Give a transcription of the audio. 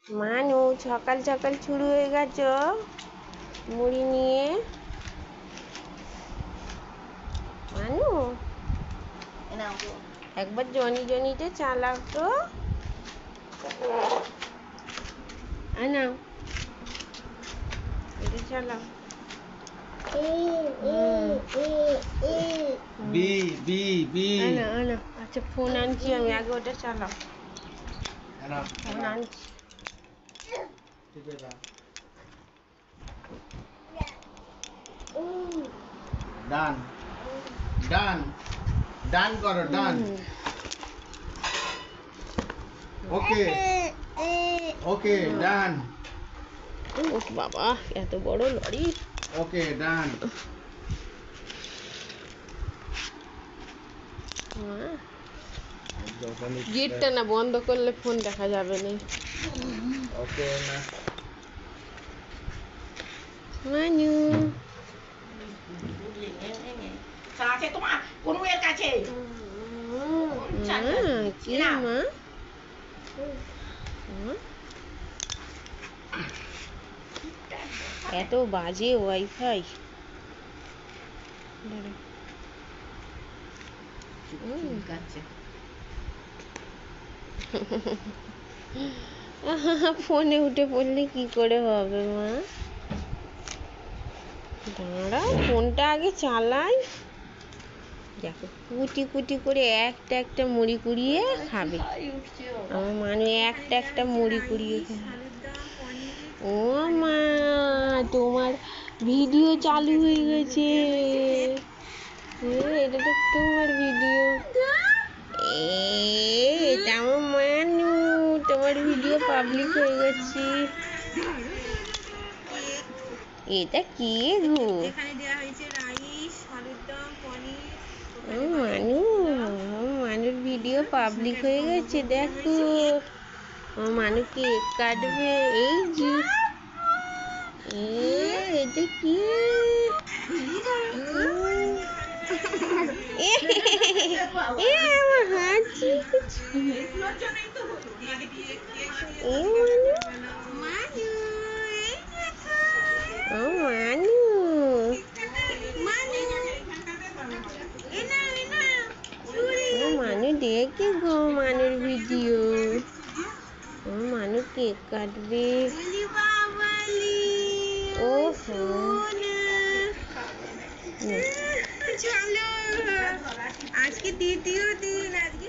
মানু সকাল সকাল শুরু হয়ে গেছো মুড়ি নিয়ে। মানু একবার জনি জনিতে চালাও তো। নাও এটা চালাও। বি বি বি আনা আচ্ছা ফোন আনছি আমি, আগে ওটা চালাও। ফোন আনছি। ডান ডান ডান করো ডান। ওকে ওকে ডান। ও বাবা এত বড় লরি। ওকে ডান। গেটটা না বন্ধ করলে ফোন দেখা যাবে না। ওকে না মানু আছে তোমার কোন এর কাছে কি মা এত বাজে ওয়াইফাই। ফোনে উঠে পড়লে কি করে হবে মা? দাঁড়া ফোনটা আগে চালাই। দেখো কুটি কুটি করে একটা একটা মুড়ি কুড়িয়ে খাবে। আমার মানু একটা একটা মুড়ি কুড়িয়ে খাবে। ও মা তোমার ভিডিও চালু হয়ে গেছে। এটা তো তোমার ভিডিও। এটা আমার মানু, তোমার ভিডিও পাবলিক হয়ে গেছে। এটা কে গো? মানু মানুর ভিডিও পাবলিক হয়ে গেছে দেখো। মানু কেক কাটবে এই যে। এটা কি? আমার হাঁচি। মানু দেখে গো মানুর ভিডিও। মানু কেক কাটবে। ওহো চলো আজকে দ্বিতীয় দিন, আজকে